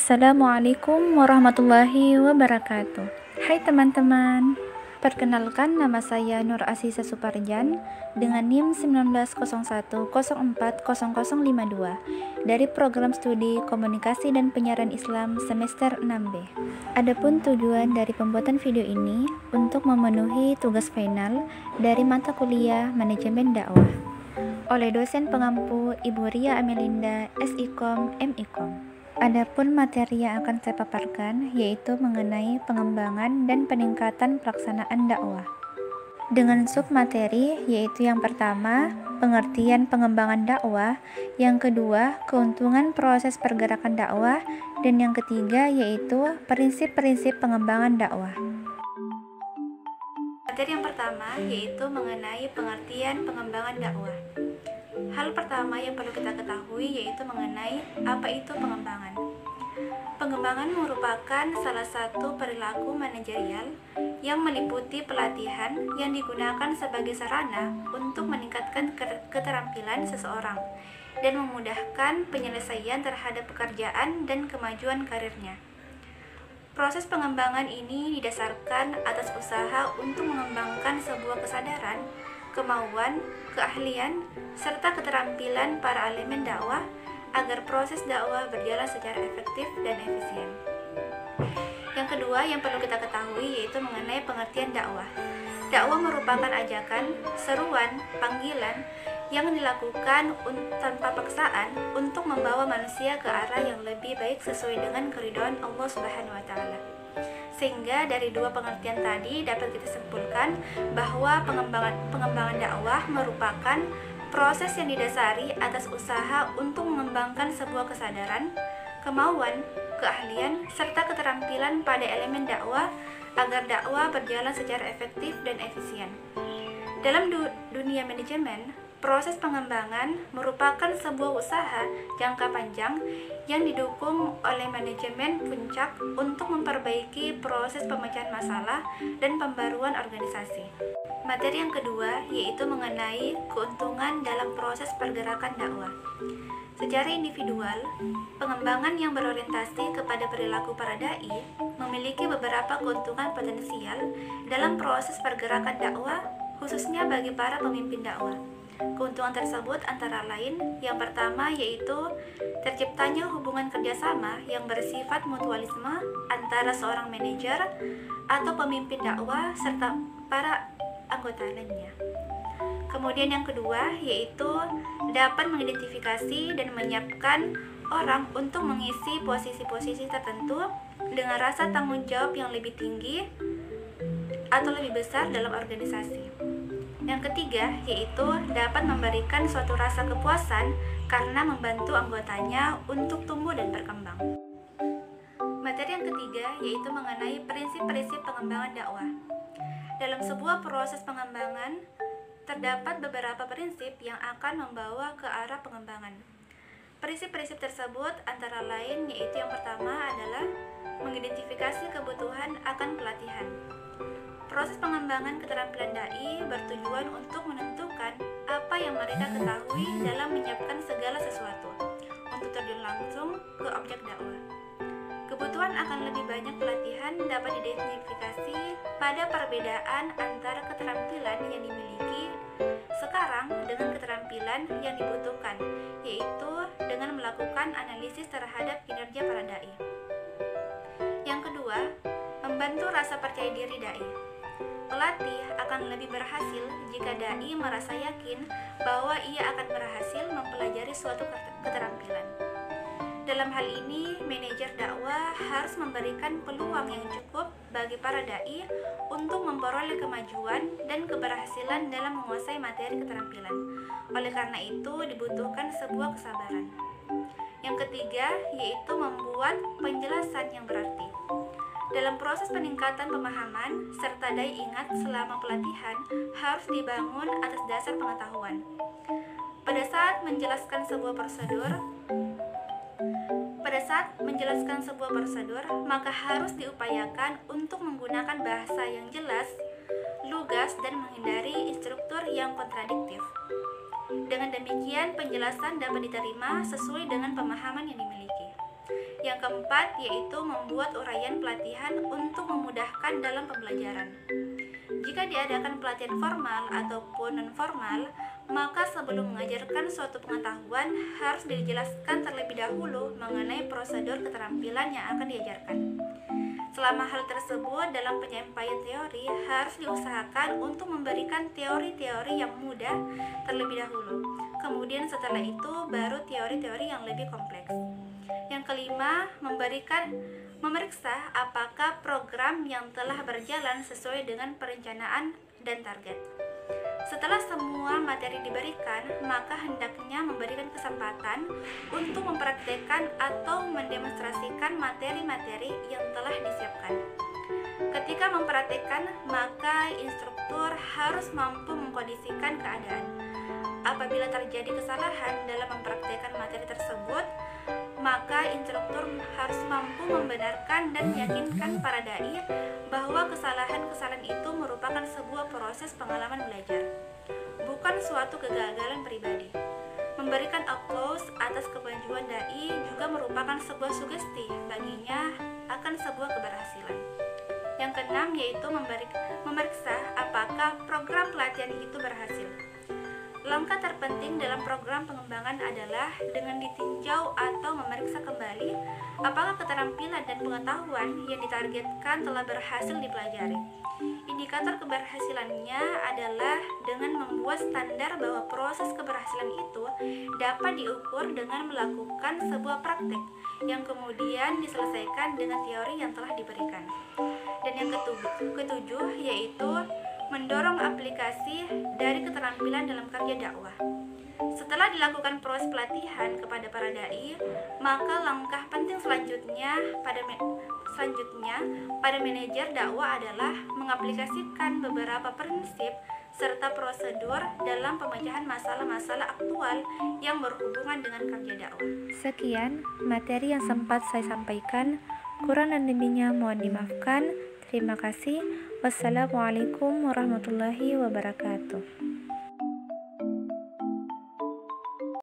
Assalamualaikum warahmatullahi wabarakatuh. Hai teman-teman, perkenalkan nama saya Nur Asisa Suparjan dengan NIM 1901040052 dari program studi Komunikasi dan Penyiaran Islam semester 6B. Adapun tujuan dari pembuatan video ini untuk memenuhi tugas final dari mata kuliah Manajemen Dakwah oleh dosen pengampu Ibu Ria Amelinda SIKOM MIKOM. Adapun materi yang akan saya paparkan yaitu mengenai pengembangan dan peningkatan pelaksanaan dakwah. Dengan submateri yaitu yang pertama, pengertian pengembangan dakwah, yang kedua, keuntungan proses pergerakan dakwah, dan yang ketiga yaitu prinsip-prinsip pengembangan dakwah. Materi yang pertama yaitu mengenai pengertian pengembangan dakwah. Hal pertama yang perlu kita ketahui yaitu mengenai apa itu pengembangan. Pengembangan merupakan salah satu perilaku manajerial yang meliputi pelatihan yang digunakan sebagai sarana untuk meningkatkan keterampilan seseorang dan memudahkan penyelesaian terhadap pekerjaan dan kemajuan karirnya. Proses pengembangan ini didasarkan atas usaha untuk mengembangkan sebuah kesadaran, kemauan, keahlian, serta keterampilan para elemen dakwah agar proses dakwah berjalan secara efektif dan efisien. Yang kedua yang perlu kita ketahui yaitu mengenai pengertian dakwah. Dakwah merupakan ajakan, seruan, panggilan yang dilakukan tanpa paksaan untuk membawa manusia ke arah yang lebih baik sesuai dengan keridhaan Allah Subhanahu wa taala. Sehingga dari dua pengertian tadi dapat kita simpulkan bahwa pengembangan dakwah merupakan proses yang didasari atas usaha untuk mengembangkan sebuah kesadaran, kemauan, keahlian, serta keterampilan pada elemen dakwah agar dakwah berjalan secara efektif dan efisien. Dalam dunia manajemen, proses pengembangan merupakan sebuah usaha jangka panjang yang didukung oleh manajemen puncak untuk memperbaiki proses pemecahan masalah dan pembaruan organisasi. Materi yang kedua yaitu mengenai keuntungan dalam proses pergerakan dakwah. Secara individual, pengembangan yang berorientasi kepada perilaku para dai memiliki beberapa keuntungan potensial dalam proses pergerakan dakwah, khususnya bagi para pemimpin dakwah. Keuntungan tersebut antara lain yang pertama yaitu terciptanya hubungan kerjasama yang bersifat mutualisme antara seorang manajer atau pemimpin dakwah serta para anggota lainnya. Kemudian yang kedua yaitu dapat mengidentifikasi dan menyiapkan orang untuk mengisi posisi-posisi tertentu dengan rasa tanggung jawab yang lebih tinggi atau lebih besar dalam organisasi. Yang ketiga yaitu dapat memberikan suatu rasa kepuasan karena membantu anggotanya untuk tumbuh dan berkembang. Materi yang ketiga yaitu mengenai prinsip-prinsip pengembangan dakwah. Dalam sebuah proses pengembangan, terdapat beberapa prinsip yang akan membawa ke arah pengembangan. Prinsip-prinsip tersebut antara lain yaitu yang pertama adalah mengidentifikasi kebutuhan akan pelatihan. Proses pengembangan keterampilan dai bertujuan untuk menentukan apa yang mereka ketahui dalam menyiapkan segala sesuatu untuk terjun langsung ke objek dakwah. Kebutuhan akan lebih banyak pelatihan dapat diidentifikasi pada perbedaan antara keterampilan yang dimiliki sekarang dengan keterampilan yang dibutuhkan, yaitu dengan melakukan analisis terhadap kinerja para dai. Yang kedua, membantu rasa percaya diri dai. Pelatih akan lebih berhasil jika dai merasa yakin bahwa ia akan berhasil mempelajari suatu keterampilan. Dalam hal ini, manajer dakwah harus memberikan peluang yang cukup bagi para dai untuk memperoleh kemajuan dan keberhasilan dalam menguasai materi keterampilan. Oleh karena itu, dibutuhkan sebuah kesabaran. Yang ketiga, yaitu membuat penjelasan yang berarti. Dalam proses peningkatan pemahaman, serta dai ingat selama pelatihan harus dibangun atas dasar pengetahuan. Pada saat menjelaskan sebuah prosedur, maka harus diupayakan untuk menggunakan bahasa yang jelas, lugas, dan menghindari instruktur yang kontradiktif. Dengan demikian, penjelasan dapat diterima sesuai dengan pemahaman yang dimiliki. Yang keempat yaitu membuat uraian pelatihan untuk memudahkan dalam pembelajaran. Jika diadakan pelatihan formal ataupun non-formal, maka sebelum mengajarkan suatu pengetahuan harus dijelaskan terlebih dahulu mengenai prosedur keterampilan yang akan diajarkan. Selama hal tersebut dalam penyampaian teori harus diusahakan untuk memberikan teori-teori yang mudah terlebih dahulu. Kemudian setelah itu baru teori-teori yang lebih kompleks. Yang kelima, memeriksa apakah program yang telah berjalan sesuai dengan perencanaan dan target. Setelah semua materi diberikan, maka hendaknya memberikan kesempatan untuk mempraktekkan atau mendemonstrasikan materi-materi yang telah disiapkan. Ketika mempraktekkan, maka instruktur harus mampu mengkondisikan keadaan. Apabila terjadi kesalahan dalam mempraktekkan materi tersebut, maka instruktur harus mampu membenarkan dan meyakinkan para dai bahwa kesalahan-kesalahan itu merupakan sebuah proses pengalaman belajar, bukan suatu kegagalan pribadi. Memberikan aplaus atas kemajuan dai juga merupakan sebuah sugesti baginya akan sebuah keberhasilan. Yang keenam yaitu memeriksa apakah program pelatihan itu berhasil. Langkah terpenting dalam program pengembangan adalah dengan ditinjau atau memeriksa kembali apakah keterampilan dan pengetahuan yang ditargetkan telah berhasil dipelajari. Indikator keberhasilannya adalah dengan membuat standar bahwa proses keberhasilan itu dapat diukur dengan melakukan sebuah praktek yang kemudian diselesaikan dengan teori yang telah diberikan. Dan yang ketujuh yaitu mendorong aplikasi dari keterampilan dalam kerja dakwah. Setelah dilakukan proses pelatihan kepada para dai, maka langkah penting selanjutnya pada manajer dakwah adalah mengaplikasikan beberapa prinsip serta prosedur dalam pemecahan masalah-masalah aktual yang berhubungan dengan kerja dakwah. Sekian materi yang sempat saya sampaikan. Kurang dan lebihnya mohon dimaafkan. Terima kasih. Wassalamualaikum warahmatullahi wabarakatuh.